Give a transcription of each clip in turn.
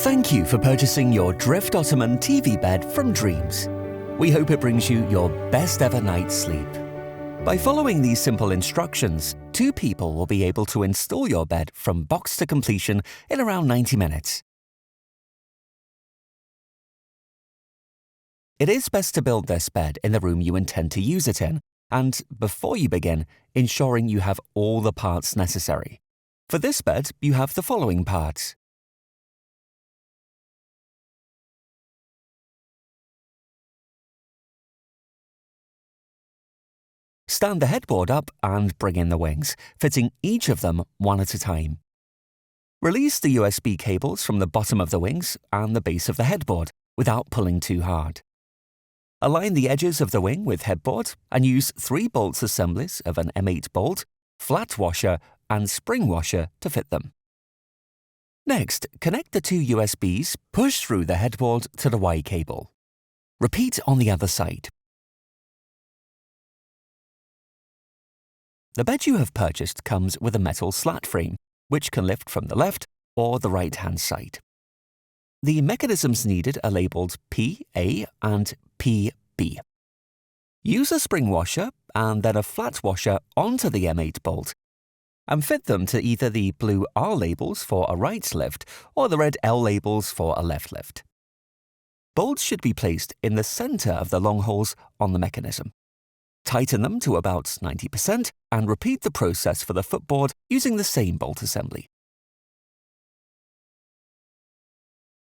Thank you for purchasing your Drift Ottoman TV bed from Dreams. We hope it brings you your best ever night's sleep. By following these simple instructions, 2 people will be able to install your bed from box to completion in around 90 minutes. It is best to build this bed in the room you intend to use it in, and before you begin, ensuring you have all the parts necessary. For this bed, you have the following parts. Stand the headboard up and bring in the wings, fitting each of them one at a time. Release the USB cables from the bottom of the wings and the base of the headboard without pulling too hard. Align the edges of the wing with headboard and use 3 bolts assemblies of an M8 bolt, flat washer and spring washer to fit them. Next, connect the 2 USBs, push through the headboard to the Y cable. Repeat on the other side. The bed you have purchased comes with a metal slat frame, which can lift from the left or the right-hand side. The mechanisms needed are labelled PA and PB. Use a spring washer and then a flat washer onto the M8 bolt and fit them to either the blue R labels for a right lift or the red L labels for a left lift. Bolts should be placed in the centre of the long holes on the mechanism. Tighten them to about 90% and repeat the process for the footboard using the same bolt assembly.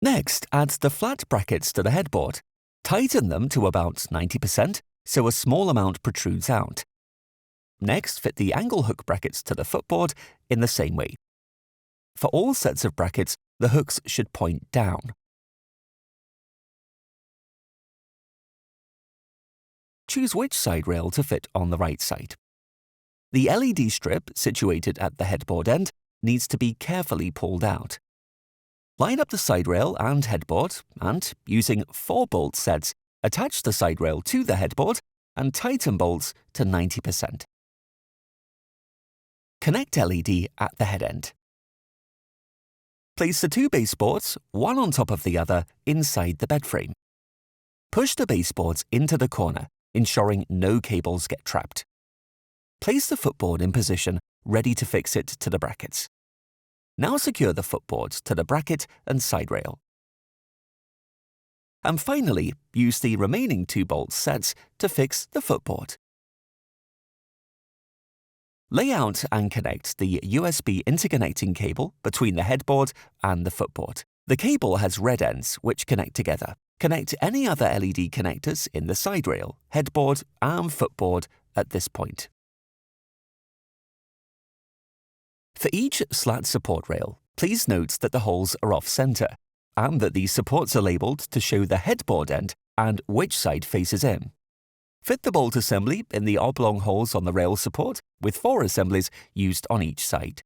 Next, add the flat brackets to the headboard. Tighten them to about 90% so a small amount protrudes out. Next, fit the angle hook brackets to the footboard in the same way. For all sets of brackets, the hooks should point down. Choose which side rail to fit on the right side. The LED strip situated at the headboard end needs to be carefully pulled out. Line up the side rail and headboard and, using 4 bolt sets, attach the side rail to the headboard and tighten bolts to 90%. Connect LED at the head end. Place the 2 baseboards, one on top of the other, inside the bed frame. Push the baseboards into the corner, ensuring no cables get trapped. Place the footboard in position, ready to fix it to the brackets. Now secure the footboards to the bracket and side rail. And finally, use the remaining 2 bolt sets to fix the footboard. Lay out and connect the USB interconnecting cable between the headboard and the footboard. The cable has red ends which connect together. Connect any other LED connectors in the side rail, headboard and footboard at this point. For each slat support rail, please note that the holes are off-centre and that these supports are labelled to show the headboard end and which side faces in. Fit the bolt assembly in the oblong holes on the rail support with 4 assemblies used on each side.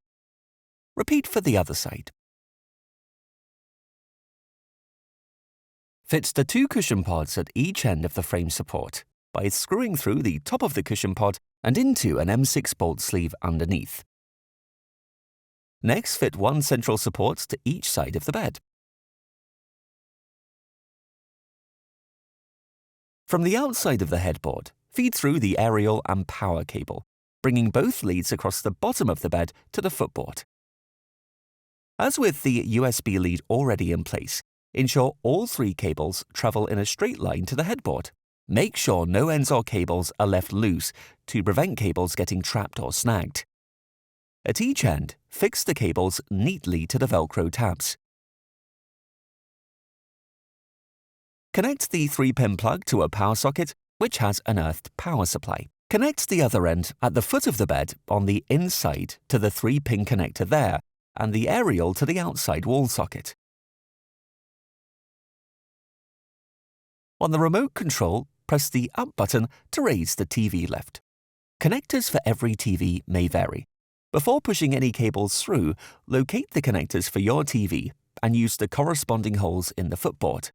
Repeat for the other side. Fit the 2 cushion pods at each end of the frame support by screwing through the top of the cushion pod and into an M6 bolt sleeve underneath. Next, fit 1 central support to each side of the bed. From the outside of the headboard, feed through the aerial and power cable, bringing both leads across the bottom of the bed to the footboard. As with the USB lead already in place, ensure all 3 cables travel in a straight line to the headboard. Make sure no ends or cables are left loose to prevent cables getting trapped or snagged. At each end, fix the cables neatly to the Velcro tabs. Connect the 3-pin plug to a power socket which has an earthed power supply. Connect the other end at the foot of the bed on the inside to the 3-pin connector there and the aerial to the outside wall socket. On the remote control, press the up button to raise the TV lift. Connectors for every TV may vary. Before pushing any cables through, locate the connectors for your TV and use the corresponding holes in the footboard.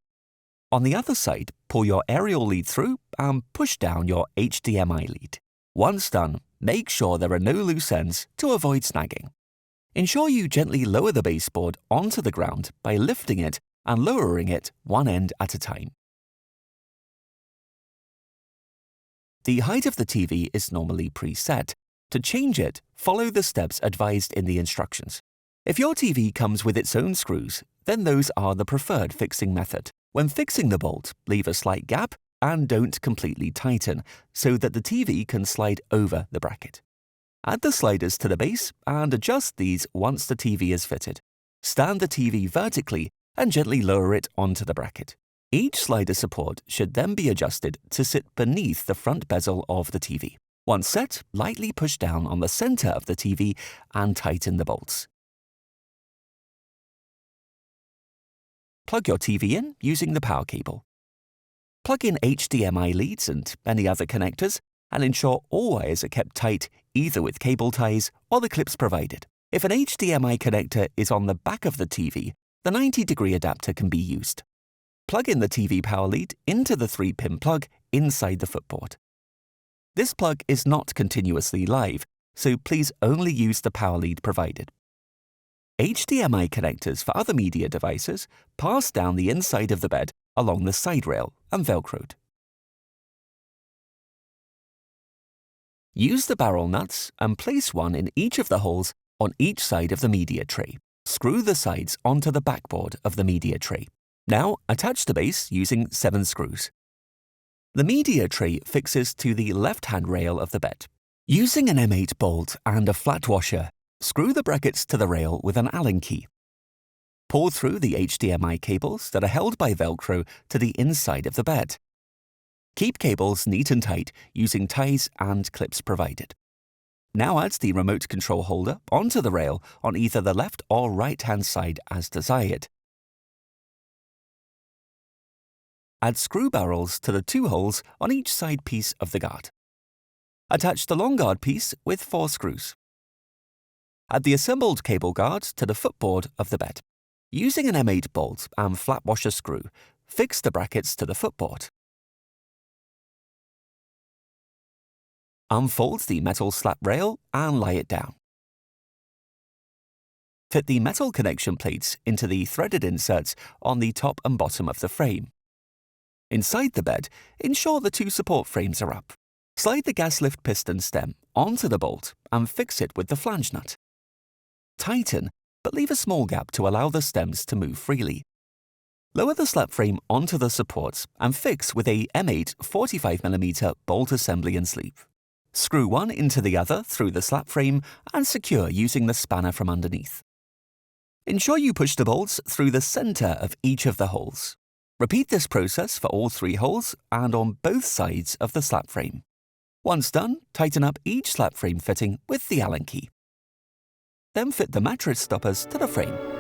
On the other side, pull your aerial lead through and push down your HDMI lead. Once done, make sure there are no loose ends to avoid snagging. Ensure you gently lower the baseboard onto the ground by lifting it and lowering it one end at a time. The height of the TV is normally preset. To change it, follow the steps advised in the instructions. If your TV comes with its own screws, then those are the preferred fixing method. When fixing the bolt, leave a slight gap and don't completely tighten so that the TV can slide over the bracket. Add the sliders to the base and adjust these once the TV is fitted. Stand the TV vertically and gently lower it onto the bracket. Each slider support should then be adjusted to sit beneath the front bezel of the TV. Once set, lightly push down on the center of the TV and tighten the bolts. Plug your TV in using the power cable. Plug in HDMI leads and any other connectors, and ensure all wires are kept tight either with cable ties or the clips provided. If an HDMI connector is on the back of the TV, the 90-degree adapter can be used. Plug in the TV power lead into the 3-pin plug inside the footboard. This plug is not continuously live, so please only use the power lead provided. HDMI connectors for other media devices pass down the inside of the bed along the side rail and Velcroed. Use the barrel nuts and place one in each of the holes on each side of the media tray. Screw the sides onto the backboard of the media tray. Now attach the base using 7 screws. The media tray fixes to the left-hand rail of the bed. Using an M8 bolt and a flat washer, screw the brackets to the rail with an Allen key. Pull through the HDMI cables that are held by Velcro to the inside of the bed. Keep cables neat and tight using ties and clips provided. Now add the remote control holder onto the rail on either the left or right-hand side as desired. Add screw barrels to the 2 holes on each side piece of the guard. Attach the long guard piece with 4 screws. Add the assembled cable guard to the footboard of the bed. Using an M8 bolt and flat washer screw, fix the brackets to the footboard. Unfold the metal slat rail and lie it down. Fit the metal connection plates into the threaded inserts on the top and bottom of the frame. Inside the bed, ensure the 2 support frames are up. Slide the gas lift piston stem onto the bolt and fix it with the flange nut. Tighten, but leave a small gap to allow the stems to move freely. Lower the slat frame onto the supports and fix with a M8 45mm bolt assembly and sleeve. Screw one into the other through the slat frame and secure using the spanner from underneath. Ensure you push the bolts through the center of each of the holes. Repeat this process for all 3 holes and on both sides of the slat frame. Once done, tighten up each slat frame fitting with the Allen key. Then fit the mattress stoppers to the frame.